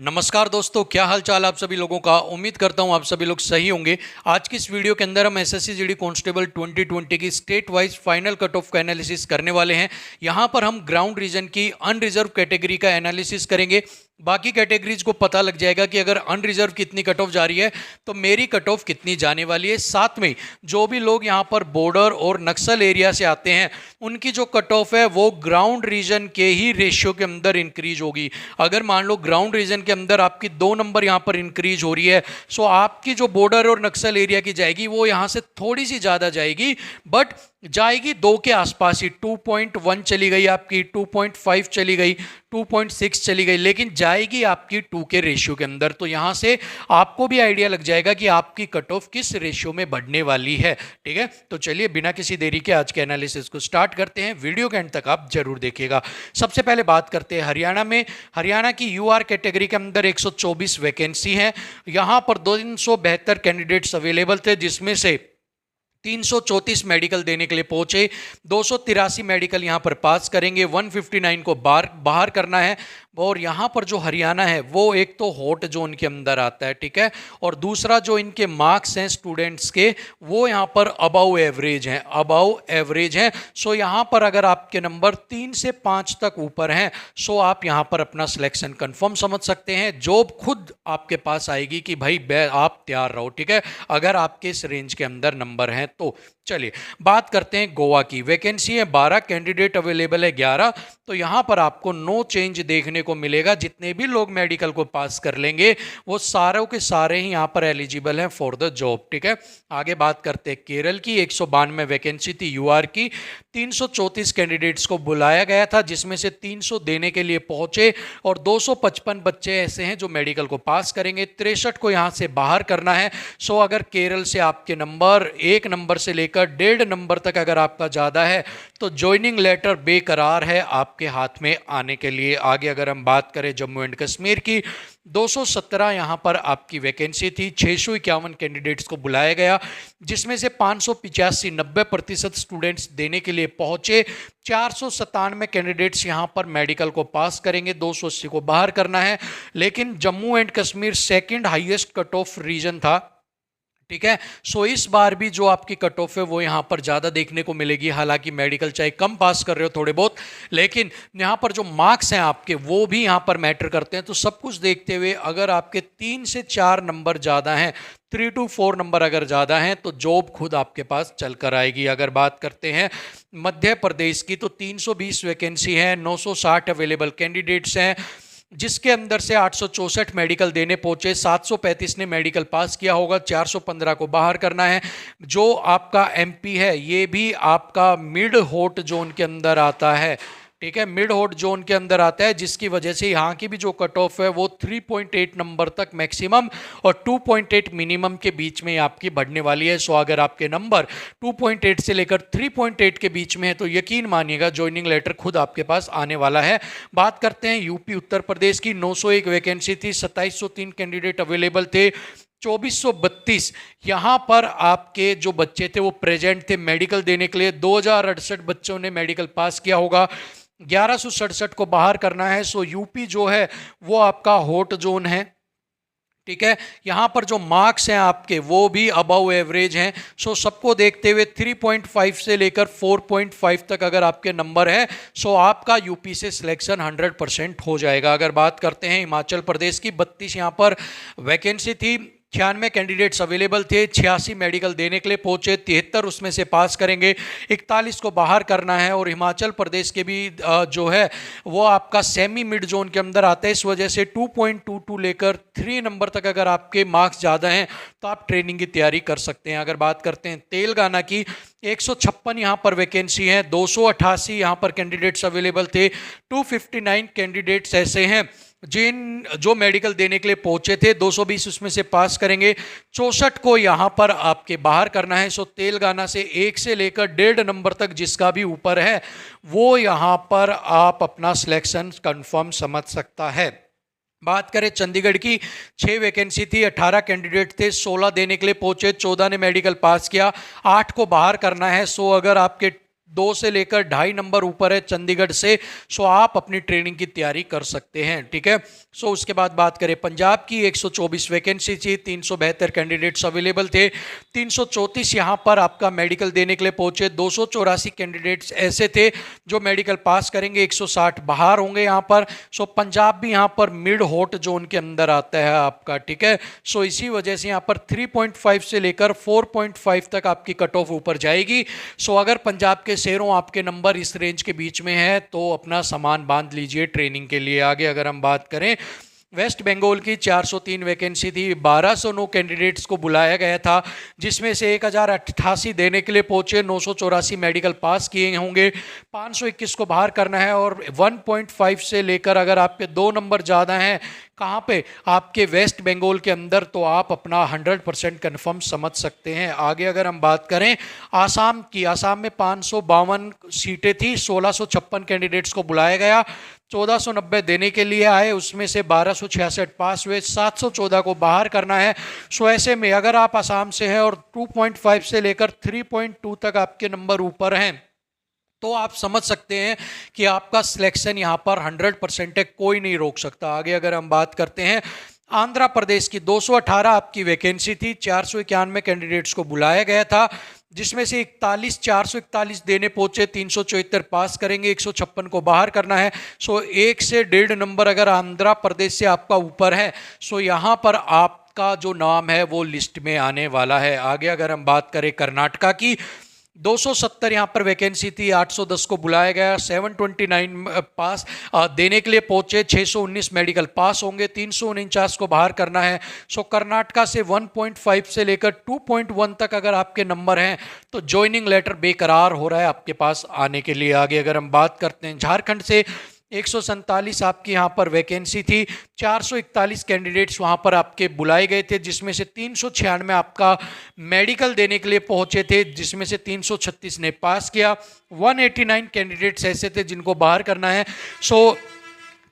नमस्कार दोस्तों, क्या हाल चाल आप सभी लोगों का। उम्मीद करता हूं आप सभी लोग सही होंगे। आज की इस वीडियो के अंदर हम एसएससी जीडी कांस्टेबल 2020 की state wise final cut off का एनालिसिस करने वाले हैं। यहां पर हम ग्राउंड रीजन की अनरिजर्व कैटेगरी का एनालिसिस करेंगे। बाकी कैटेगरीज को पता लग जाएगा कि अगर अनरिजर्व कितनी कट ऑफ जा रही है तो मेरी कट ऑफ कितनी जाने वाली है। साथ में जो भी लोग यहाँ पर बॉर्डर और नक्सल एरिया से आते हैं उनकी जो कट ऑफ है वो ग्राउंड रीजन के ही रेशियो के अंदर इंक्रीज होगी। अगर मान लो ग्राउंड रीजन के अंदर आपकी 2 नंबर यहाँ पर इंक्रीज हो रही है, सो आपकी जो बॉर्डर और नक्सल एरिया की जाएगी वो यहाँ से थोड़ी सी ज़्यादा जाएगी, बट जाएगी 2 के आसपास ही। 2.1 चली गई आपकी, 2.5 चली गई, 2.6 चली गई, लेकिन जाएगी आपकी 2 के रेशियो के अंदर। तो यहां से आपको भी आइडिया लग जाएगा कि आपकी कट ऑफ किस रेशियो में बढ़ने वाली है। ठीक है, तो चलिए बिना किसी देरी के आज के एनालिसिस को स्टार्ट करते हैं। वीडियो के एंड तक आप जरूर देखिएगा। सबसे पहले बात करते हैं हरियाणा में। हरियाणा की यूआर कैटेगरी के अंदर 124 वैकेंसी है। यहां पर 272 कैंडिडेट्स अवेलेबल थे, जिसमें से 334 मेडिकल देने के लिए पहुंचे। 283 मेडिकल यहां पर पास करेंगे, 159 को बाहर करना है। और यहां पर जो हरियाणा है वो एक तो हॉट जोन के अंदर आता है, ठीक है, और दूसरा जो इनके मार्क्स हैं स्टूडेंट्स के वो यहां पर अबव एवरेज हैं, अबव एवरेज हैं। सो यहां पर अगर आपके नंबर 3 से 5 तक ऊपर हैं सो आप यहां पर अपना सिलेक्शन कंफर्म समझ सकते हैं। जॉब खुद आपके पास आएगी कि भाई आप तैयार रहो, ठीक है, अगर आपके इस रेंज के अंदर नंबर हैं तो। चलिए बात करते हैं गोवा की। वैकेंसी है 12, कैंडिडेट अवेलेबल है 11। तो यहां पर आपको नो चेंज देखने को मिलेगा। जितने भी लोग मेडिकल को पास कर लेंगे वो सारों के सारे ही यहां पर एलिजिबल हैं फॉर द जॉब, ठीक है। आगे बात करते हैं केरल की। 192 वैकेंसी थी यूआर की। 334 कैंडिडेट्स को बुलाया गया था, जिसमें से 300 देने के लिए पहुंचे और 255 बच्चे ऐसे हैं जो मेडिकल को पास करेंगे। 63 को यहां से बाहर करना है। सो अगर केरल से आपके नंबर 1 नंबर से लेकर 1.5 नंबर तक अगर आपका ज्यादा है तो ज्वाइनिंग लेटर बेकरार है आपके हाथ में आने के लिए। आगे अगर हम बात करें जम्मू एंड कश्मीर की, 217 यहां पर आपकी वैकेंसी थी। 651 कैंडिडेट्स को बुलाया गया, जिसमें से 585 90% स्टूडेंट्स देने के लिए पहुंचे। 497 कैंडिडेट्स यहां पर मेडिकल को पास करेंगे, 280 को बाहर करना है। लेकिन Jammu and Kashmir second highest cut off region था, ठीक है। सो इस बार भी जो आपकी कट ऑफ है वो यहां पर ज्यादा देखने को मिलेगी। हालांकि मेडिकल चाहे कम पास कर रहे हो थोड़े बहुत, लेकिन यहां पर जो मार्क्स हैं आपके वो भी यहां पर मैटर करते हैं। तो सब कुछ देखते हुए अगर आपके 3 से 4 नंबर ज्यादा हैं, 3 to 4 नंबर अगर ज्यादा हैं तो जॉब खुद आपके पास चल कर आएगी। अगर बात करते हैं मध्य प्रदेश की तो 320 वैकेंसी है, 960 अवेलेबल कैंडिडेट्स हैं, जिसके अंदर से 864 मेडिकल देने पहुंचे। 735 ने मेडिकल पास किया होगा, 415 को बाहर करना है। जो आपका एमपी है ये भी आपका मिड हॉट जोन के अंदर आता है, ठीक है, मिड हॉट जोन के अंदर आता है, जिसकी वजह से यहाँ की भी जो कट ऑफ है वो 3.8 नंबर तक मैक्सिमम और 2.8 मिनिमम के बीच में आपकी बढ़ने वाली है। सो अगर आपके नंबर 2.8 से लेकर 3.8 के बीच में है तो यकीन मानिएगा ज्वाइनिंग लेटर खुद आपके पास आने वाला है। बात करते हैं यूपी उत्तर प्रदेश की। 901 वैकेंसी थी, 2703 कैंडिडेट अवेलेबल थे, 2432 यहां पर आपके जो बच्चे थे वो प्रेजेंट थे मेडिकल देने के लिए। 2068 बच्चों ने मेडिकल पास किया होगा, 1167 को बाहर करना है। सो यूपी जो है वो आपका हॉट जोन है, ठीक है। यहां पर जो मार्क्स हैं आपके वो भी अबव एवरेज हैं। सो सबको देखते हुए 3.5 से लेकर 4.5 तक अगर आपके नंबर है सो आपका यूपी से सिलेक्शन 100% हो जाएगा। अगर बात करते हैं हिमाचल प्रदेश की, 32 यहां पर वैकेंसी थी, 96 कैंडिडेट्स अवेलेबल थे, 86 मेडिकल देने के लिए पहुंचे, 73 उसमें से पास करेंगे, 41 को बाहर करना है। और हिमाचल प्रदेश के भी जो है वो आपका सेमी मिड जोन के अंदर आता है। इस वजह से 2.22 लेकर 3 नंबर तक अगर आपके मार्क्स ज़्यादा हैं तो आप ट्रेनिंग की तैयारी कर सकते हैं। अगर बात करते हैं तेलंगाना की, 156 यहाँ पर वैकेंसी है, 288 यहाँ पर कैंडिडेट्स अवेलेबल थे, 259 कैंडिडेट्स ऐसे हैं जो मेडिकल देने के लिए पहुंचे थे, 220 उसमें से पास करेंगे, 64 को यहां पर आपके बाहर करना है। सो तेलंगाना से 1 से लेकर 1.5 नंबर तक जिसका भी ऊपर है वो यहां पर आप अपना सिलेक्शन कंफर्म समझ सकता है। बात करें चंडीगढ़ की, 6 वैकेंसी थी, 18 कैंडिडेट थे, 16 देने के लिए पहुंचे, 14 ने मेडिकल पास किया, 8 को बाहर करना है। सो अगर आपके 2 से लेकर 2.5 नंबर ऊपर है चंडीगढ़ से। सो आप अपनी ट्रेनिंग की तैयारी कर सकते हैं, ठीक है। सो उसके बाद बात करें पंजाब की, 124 वैकेंसी थी, 372 कैंडिडेट्स अवेलेबल थे, 334 यहाँ पर आपका मेडिकल देने के लिए पहुंचे, 284 कैंडिडेट्स ऐसे थे जो मेडिकल पास करेंगे, 160 बाहर होंगे यहाँ पर। सो पंजाब भी यहाँ पर मिड हॉट जोन के अंदर आता है आपका, ठीक है। सो इसी वजह से यहाँ पर 3.5 से लेकर 4.5 तक आपकी कट ऑफ ऊपर जाएगी। सो अगर पंजाब के शहरों आपके नंबर इस रेंज के बीच में है तो अपना सामान बांध लीजिए ट्रेनिंग के लिए। आगे अगर हम बात करें वेस्ट बंगाल की, 403 वैकेंसी थी, 1209 कैंडिडेट्स को बुलाया गया था, जिसमें से 1088 देने के लिए पहुंचे, 984 मेडिकल पास किए होंगे, 521 को बाहर करना है और 1.5 से लेकर अगर आपके 2 नंबर ज़्यादा हैं कहाँ पे, आपके वेस्ट बंगाल के अंदर, तो आप अपना 100% कन्फर्म समझ सकते हैं। आगे अगर हम बात करें आसाम की, आसाम में 552 सीटें थी, 1656 कैंडिडेट्स को बुलाया गया, 1490 देने के लिए आए, उसमें से 1266 पास हुए, 714 को बाहर करना है। सो ऐसे में अगर आप आसाम से हैं और 2.5 से लेकर 3.2 तक आपके नंबर ऊपर हैं तो आप समझ सकते हैं कि आपका सिलेक्शन यहाँ पर 100% है, कोई नहीं रोक सकता। आगे अगर हम बात करते हैं आंध्र प्रदेश की, 218 आपकी वैकेंसी थी, 491 कैंडिडेट्स को बुलाया गया था, जिसमें से 441 देने पहुंचे, 374 पास करेंगे, 156 को बाहर करना है। सो 1 से 1.5 नंबर अगर आंध्र प्रदेश से आपका ऊपर है सो यहाँ पर आपका जो नाम है वो लिस्ट में आने वाला है। आगे अगर हम बात करें कर्नाटका की, 270 यहाँ पर वैकेंसी थी, 810 को बुलाया गया, 729 पास देने के लिए पहुंचे, 619 मेडिकल पास होंगे, 349 को बाहर करना है। सो कर्नाटका से 1.5 से लेकर 2.1 तक अगर आपके नंबर हैं तो ज्वाइनिंग लेटर बेकरार हो रहा है आपके पास आने के लिए। आगे अगर हम बात करते हैं झारखंड से, 147 आपकी यहाँ पर वैकेंसी थी, 441 कैंडिडेट्स वहाँ पर आपके बुलाए गए थे, जिसमें से 396 आपका मेडिकल देने के लिए पहुँचे थे, जिसमें से 336 ने पास किया, 189 कैंडिडेट्स ऐसे थे जिनको बाहर करना है। सो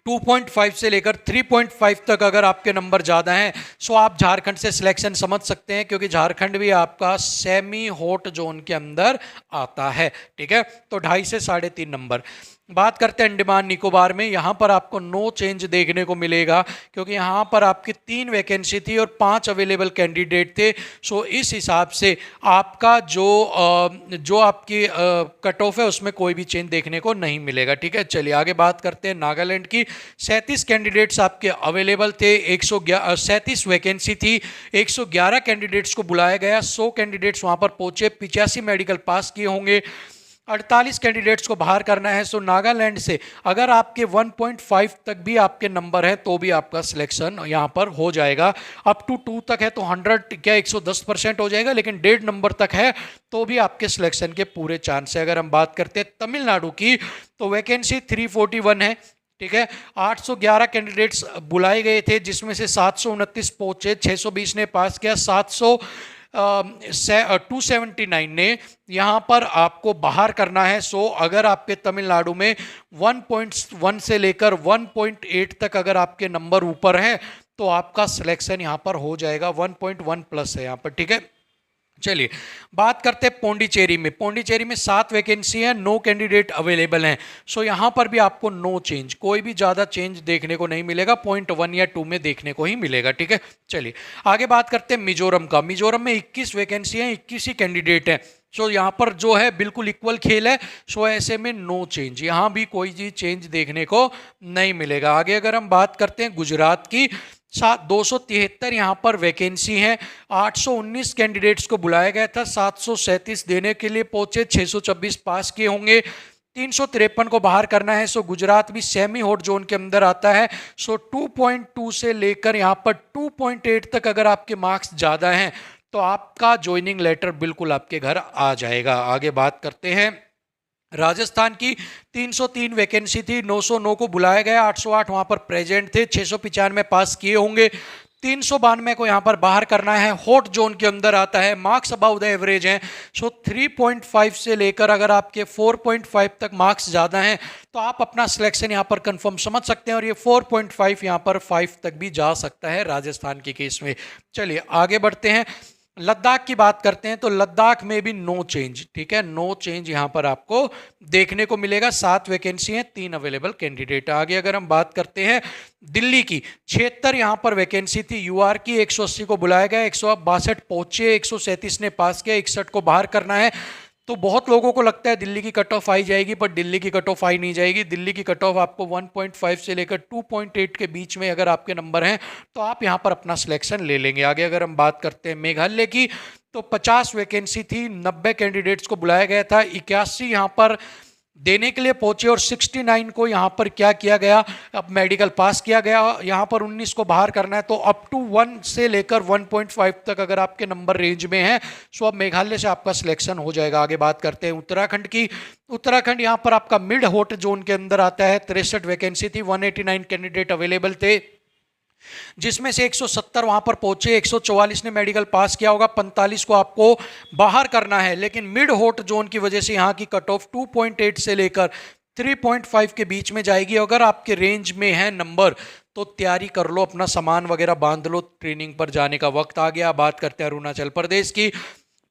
2.5 से लेकर 3.5 तक अगर आपके नंबर ज़्यादा हैं सो आप झारखंड से सिलेक्शन समझ सकते हैं, क्योंकि झारखंड भी आपका सेमी हॉट जोन के अंदर आता है, ठीक है। तो 2.5 से 3.5 नंबर। बात करते हैं अंडमान निकोबार में, यहाँ पर आपको नो चेंज देखने को मिलेगा, क्योंकि यहाँ पर आपकी 3 वैकेंसी थी और 5 अवेलेबल कैंडिडेट थे। सो इस हिसाब से आपका जो आपकी कट ऑफ है उसमें कोई भी चेंज देखने को नहीं मिलेगा, ठीक है। चलिए आगे बात करते हैं नागालैंड की, 37 कैंडिडेट्स आपके अवेलेबल थे, 137 वैकेंसी थी, 111 कैंडिडेट्स को बुलाया गया, 100 कैंडिडेट्स वहाँ पर पहुँचे, 85 मेडिकल पास किए होंगे, 48 कैंडिडेट्स को बाहर करना है। सो नागालैंड से अगर आपके 1.5 तक भी आपके नंबर है तो भी आपका सिलेक्शन यहाँ पर हो जाएगा। अप टू 2 तक है तो 110% हो जाएगा, लेकिन 1.5 नंबर तक है तो भी आपके सिलेक्शन के पूरे चांस है। अगर हम बात करते हैं तमिलनाडु की, तो वैकेंसी 341 है, ठीक है। 811 कैंडिडेट्स बुलाए गए थे, जिसमें से 729 पहुंचे, 620 ने पास किया, 279 ने यहाँ पर आपको बाहर करना है। सो अगर आपके तमिलनाडु में 1.1 से लेकर 1.8 तक अगर आपके नंबर ऊपर है तो आपका सिलेक्शन यहाँ पर हो जाएगा, 1.1 प्लस है यहाँ पर, ठीक है। चलिए बात करते हैं पौंडीचेरी में। पौंडीचेरी में 7 वैकेंसी है, 9 कैंडिडेट अवेलेबल हैं। सो यहाँ पर भी आपको नो चेंज, कोई भी ज़्यादा चेंज देखने को नहीं मिलेगा, 0.1 या 2 में देखने को ही मिलेगा, ठीक है। चलिए आगे बात करते हैं मिजोरम का। मिजोरम में 21 वैकेंसी हैं, 21 ही कैंडिडेट हैं। सो यहाँ पर जो है बिल्कुल इक्वल खेल है। सो ऐसे में नो चेंज, यहाँ भी कोई भी चेंज देखने को नहीं मिलेगा। आगे अगर हम बात करते हैं गुजरात की, 273 यहाँ पर वैकेंसी हैं, 819 कैंडिडेट्स को बुलाया गया था, 737 देने के लिए पहुंचे, 626 पास किए होंगे, 353 को बाहर करना है। सो गुजरात भी सेमी हॉट जोन के अंदर आता है। सो 2.2 से लेकर यहाँ पर 2.8 तक अगर आपके मार्क्स ज़्यादा हैं तो आपका ज्वाइनिंग लेटर बिल्कुल आपके घर आ जाएगा। आगे बात करते हैं राजस्थान की, 303 वैकेंसी थी, 909 को बुलाया गया, 808 वहाँ पर प्रेजेंट थे, 695 पास किए होंगे, 392 को यहाँ पर बाहर करना है। हॉट जोन के अंदर आता है, मार्क्स अबाउ द एवरेज हैं। सो 3.5 से लेकर अगर आपके 4.5 तक मार्क्स ज़्यादा हैं तो आप अपना सिलेक्शन यहाँ पर कंफर्म समझ सकते हैं, और ये 4.5 यहाँ पर 5 तक भी जा सकता है राजस्थान के केस में। चलिए आगे बढ़ते हैं। लद्दाख की बात करते हैं तो लद्दाख में भी नो चेंज, ठीक है, नो चेंज यहां पर आपको देखने को मिलेगा। 7 वैकेंसी हैं, 3 अवेलेबल कैंडिडेट। आगे अगर हम बात करते हैं दिल्ली की, 76 यहां पर वैकेंसी थी। यूआर की 180 को बुलाया गया, 162 पहुंचे, 137 ने पास किया, 61 को बाहर करना है। तो बहुत लोगों को लगता है दिल्ली की कट ऑफ आई जाएगी, पर दिल्ली की कट ऑफ आई नहीं जाएगी। दिल्ली की कट ऑफ आपको 1.5 से लेकर 2.8 के बीच में अगर आपके नंबर हैं तो आप यहां पर अपना सिलेक्शन ले लेंगे। आगे अगर हम बात करते हैं मेघालय की, तो 50 वैकेंसी थी, 90 कैंडिडेट्स को बुलाया गया था, 81 यहां पर देने के लिए पहुंचे और 69 को यहां पर क्या किया गया, अब मेडिकल पास किया गया। यहां पर 19 को बाहर करना है, तो अप टू 1 से लेकर 1.5 तक अगर आपके नंबर रेंज में है सो अब मेघालय से आपका सिलेक्शन हो जाएगा। आगे बात करते हैं उत्तराखंड की। उत्तराखंड यहां पर आपका मिड हॉट जोन के अंदर आता है, 63 वैकेंसी थी, 189 कैंडिडेट अवेलेबल थे, जिसमें से 170 वहां पर पहुंचे, 144 ने मेडिकल पास किया होगा, 45 को आपको बाहर करना है। लेकिन मिड हॉट जोन की वजह से यहां की कट ऑफ 2.8 से लेकर 3.5 के बीच में जाएगी। अगर आपके रेंज में है नंबर तो तैयारी कर लो, अपना सामान वगैरह बांध लो, ट्रेनिंग पर जाने का वक्त आ गया। बात करते हैं अरुणाचल प्रदेश की,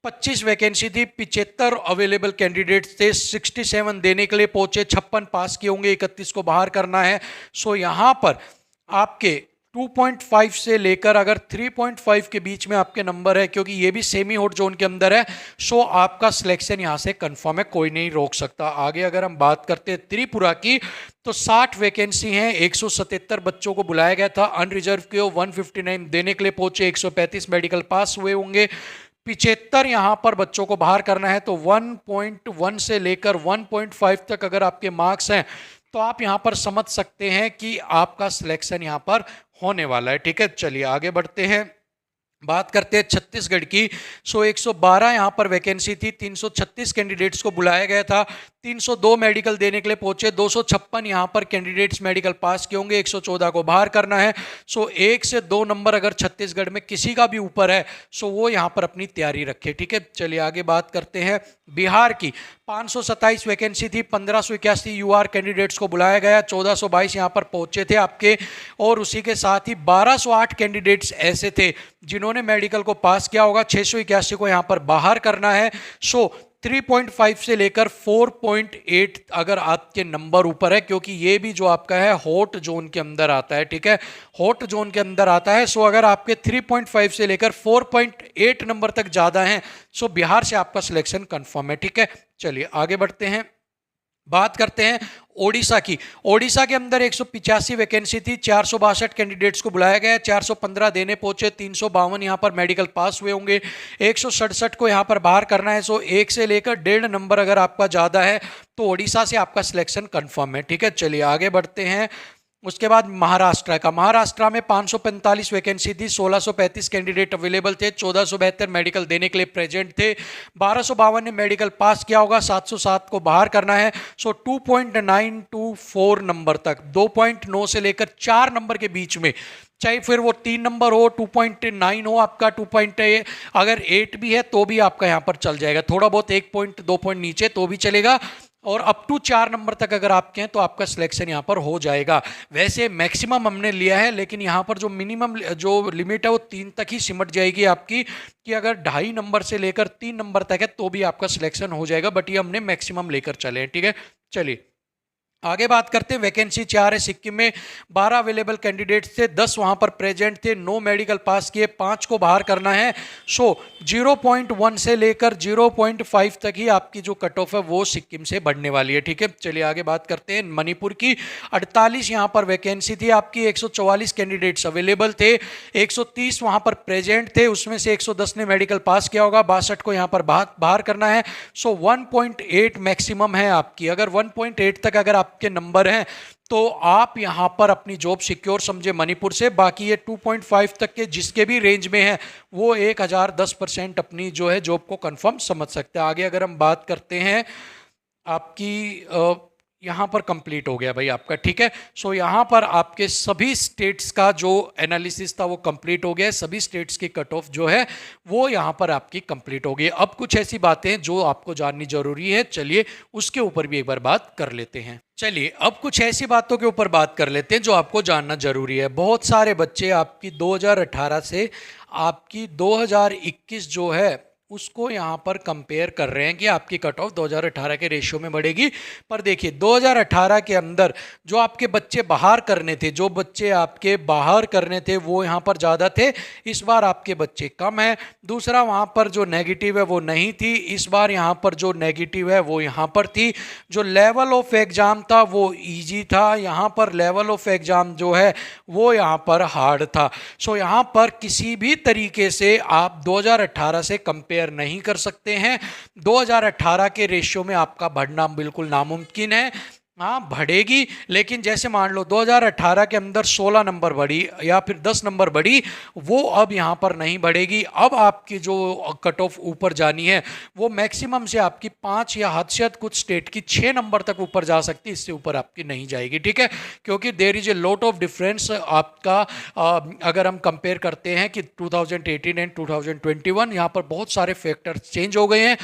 25 वैकेंसी थी, 75 अवेलेबल कैंडिडेट्स थे, 67 देने के लिए पहुंचे, 56 पास किए होंगे, 31 को बाहर करना है। सो यहां पर आपके 2.5 से लेकर अगर 3.5 के बीच में आपके नंबर है, क्योंकि ये भी सेमी हॉट जोन के अंदर है, सो आपका सिलेक्शन यहां से कंफर्म है, कोई नहीं रोक सकता। आगे अगर हम बात करते हैं त्रिपुरा की, तो 60 वैकेंसी हैं, 177 बच्चों को बुलाया गया था, अनरिजर्व के 159 देने के लिए पहुंचे, 135 मेडिकल पास हुए होंगे, 75 यहां पर बच्चों को बाहर करना है। तो 1.1 से लेकर 1.5 तक अगर आपके मार्क्स हैं तो आप यहां पर समझ सकते हैं कि आपका सिलेक्शन यहां पर होने वाला है, ठीक है। चलिए आगे बढ़ते हैं, बात करते हैं छत्तीसगढ़ की। 112 यहां पर वैकेंसी थी, 336 कैंडिडेट्स को बुलाया गया था, 302 मेडिकल देने के लिए पहुंचे, 256 यहां पर कैंडिडेट्स मेडिकल पास किए होंगे, 114 को बाहर करना है। 1 से 2 नंबर अगर छत्तीसगढ़ में किसी का भी ऊपर है सो वो यहां पर अपनी तैयारी रखे, ठीक है। चलिए आगे बात करते हैं बिहार की। 527 वैकेंसी थी, 1581 यूआर कैंडिडेट्स को बुलाया गया, 1422 यहां पर पहुंचे थे आपके, और उसी के साथ ही 1208 कैंडिडेट्स ऐसे थे जिन्होंने मेडिकल को पास किया होगा, 681 को यहां पर बाहर करना है। 3.5 से लेकर 4.8 अगर आपके नंबर ऊपर है, क्योंकि ये भी जो आपका है हॉट जोन के अंदर आता है, ठीक है, हॉट जोन के अंदर आता है। अगर आपके 3.5 से लेकर 4.8 नंबर तक ज्यादा हैं बिहार से आपका सिलेक्शन कंफर्म है, ठीक है। चलिए आगे बढ़ते हैं, बात करते हैं ओडिशा की। ओडिशा के अंदर 185 वैकेंसी थी, 462 कैंडिडेट्स को बुलाया गया, 415 देने पहुंचे, 352 यहां पर मेडिकल पास हुए होंगे, 167 को यहां पर बाहर करना है। 1 से लेकर 1.5 नंबर अगर आपका ज्यादा है तो ओडिशा से आपका सिलेक्शन कंफर्म है, ठीक है। चलिए आगे बढ़ते हैं, उसके बाद महाराष्ट्र का। महाराष्ट्र में 545 वैकेंसी थी, 1635 कैंडिडेट अवेलेबल थे, 1472 मेडिकल देने के लिए प्रेजेंट थे, 1252 ने मेडिकल पास किया होगा, 707 को बाहर करना है। 2.924 नंबर तक, 2.9 से लेकर 4 नंबर के बीच में, चाहे फिर वो 3 नंबर हो, 2.9 हो आपका, 2.8 अगर 8 भी है तो भी आपका यहाँ पर चल जाएगा, थोड़ा बहुत 1 पॉइंट 2 पॉइंट नीचे तो भी चलेगा, और अप टू 4 नंबर तक अगर आपके हैं तो आपका सिलेक्शन यहाँ पर हो जाएगा। वैसे मैक्सिमम हमने लिया है, लेकिन यहाँ पर जो मिनिमम जो लिमिट है वो 3 तक ही सिमट जाएगी आपकी, कि अगर 2.5 नंबर से लेकर 3 नंबर तक है तो भी आपका सिलेक्शन हो जाएगा, बट ये हमने मैक्सिमम लेकर चले हैं, ठीक है। चलिए आगे बात करते हैं, वैकेंसी 4 है सिक्किम में, 12 अवेलेबल कैंडिडेट्स थे, 10 वहां पर प्रेजेंट थे, 9 मेडिकल पास किए, 5 को बाहर करना है। 0.1 से लेकर 0.5 तक ही आपकी जो कट ऑफ है वो सिक्किम से बढ़ने वाली है, ठीक है। चलिए आगे बात करते हैं मणिपुर की। 48 यहां पर वैकेंसी थी आपकी, 144 कैंडिडेट्स अवेलेबल थे, 130 वहां पर प्रेजेंट थे, उसमें से 110 ने मेडिकल पास किया होगा, 62 को यहां पर बाहर करना है। 1.8 मैक्सिमम है आपकी, अगर 1.8 तक अगर आपके नंबर हैं तो आप यहां पर अपनी जॉब सिक्योर समझे मणिपुर से। बाकी ये 2.5 तक के जिसके भी रेंज में है वो 1010% अपनी जो है जॉब को कंफर्म समझ सकते हैं। आगे अगर हम बात करते हैं आपकी यहाँ पर कंप्लीट हो गया भाई आपका, ठीक है। सो यहाँ पर आपके सभी स्टेट्स का जो एनालिसिस था वो कंप्लीट हो गया है, सभी स्टेट्स की कट ऑफ जो है वो यहाँ पर आपकी कंप्लीट हो गई। अब कुछ ऐसी बातें हैं जो आपको जाननी जरूरी है, चलिए उसके ऊपर भी एक बार बात कर लेते हैं। चलिए अब कुछ ऐसी बातों के ऊपर बात कर लेते हैं जो आपको जानना जरूरी है। बहुत सारे बच्चे आपकी 2018 से आपकी 2021 जो है उसको यहाँ पर कंपेयर कर रहे हैं कि आपकी कट ऑफ 2018 के रेशियो में बढ़ेगी। पर देखिए 2018 के अंदर जो आपके बच्चे बाहर करने थे, जो बच्चे आपके बाहर करने थे वो यहाँ पर ज़्यादा थे, इस बार आपके बच्चे कम है। दूसरा वहाँ पर जो नेगेटिव है वो नहीं थी, इस बार यहाँ पर जो नेगेटिव है वो यहाँ पर थी। जो लेवल ऑफ एग्ज़ाम था वो ईजी था, यहाँ पर लेवल ऑफ एग्ज़ाम जो है वो यहाँ पर हार्ड था। सो यहाँ पर किसी भी तरीके से आप 2018 से कंपेयर नहीं कर सकते हैं। 2018 के रेशियो में आपका बढ़ना बिल्कुल नामुमकिन है। हाँ बढ़ेगी, लेकिन जैसे मान लो 2018 के अंदर 16 नंबर बढ़ी या फिर 10 नंबर बढ़ी, वो अब यहाँ पर नहीं बढ़ेगी। अब आपकी जो कट ऑफ ऊपर जानी है वो मैक्सिमम से आपकी 5 या हद से हद कुछ स्टेट की 6 नंबर तक ऊपर जा सकती है, इससे ऊपर आपकी नहीं जाएगी, ठीक है। क्योंकि there is a lot of difference आपका अगर हम कंपेयर करते हैं कि 2018 एंड 2021, यहाँ पर बहुत सारे फैक्टर्स चेंज हो गए हैं,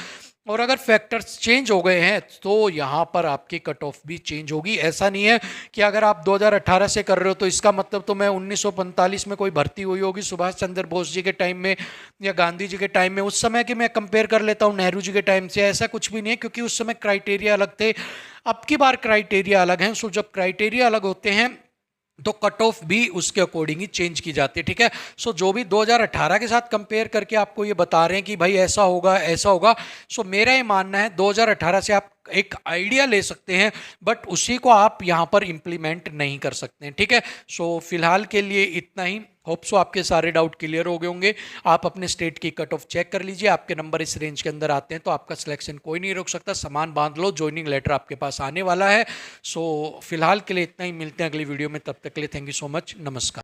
और अगर फैक्टर्स चेंज हो गए हैं तो यहाँ पर आपकी कट ऑफ भी चेंज होगी। ऐसा नहीं है कि अगर आप 2018 से कर रहे हो तो इसका मतलब तो मैं 1945 में कोई भर्ती हुई होगी सुभाष चंद्र बोस जी के टाइम में या गांधी जी के टाइम में, उस समय की मैं कंपेयर कर लेता हूँ नेहरू जी के टाइम से। ऐसा कुछ भी नहीं है, क्योंकि उस समय क्राइटेरिया अलग थे, अब की बार क्राइटेरिया अलग हैं। सो जब क्राइटेरिया अलग होते हैं तो कट ऑफ भी उसके अकॉर्डिंग ही चेंज की जाती है, ठीक है। सो जो भी 2018 के साथ कंपेयर करके आपको ये बता रहे हैं कि भाई ऐसा होगा ऐसा होगा, सो मेरा ये मानना है 2018 से आप एक आइडिया ले सकते हैं, बट उसी को आप यहाँ पर इंप्लीमेंट नहीं कर सकते हैं, ठीक है। सो फिलहाल के लिए इतना ही। होप सो आपके सारे डाउट क्लियर हो गए होंगे। आप अपने स्टेट की कट ऑफ चेक कर लीजिए, आपके नंबर इस रेंज के अंदर आते हैं तो आपका सिलेक्शन कोई नहीं रोक सकता। सामान बांध लो, ज्वाइनिंग लेटर आपके पास आने वाला है। सो फिलहाल के लिए इतना ही, मिलते हैं अगली वीडियो में, तब तक के लिए थैंक यू सो मच, नमस्कार।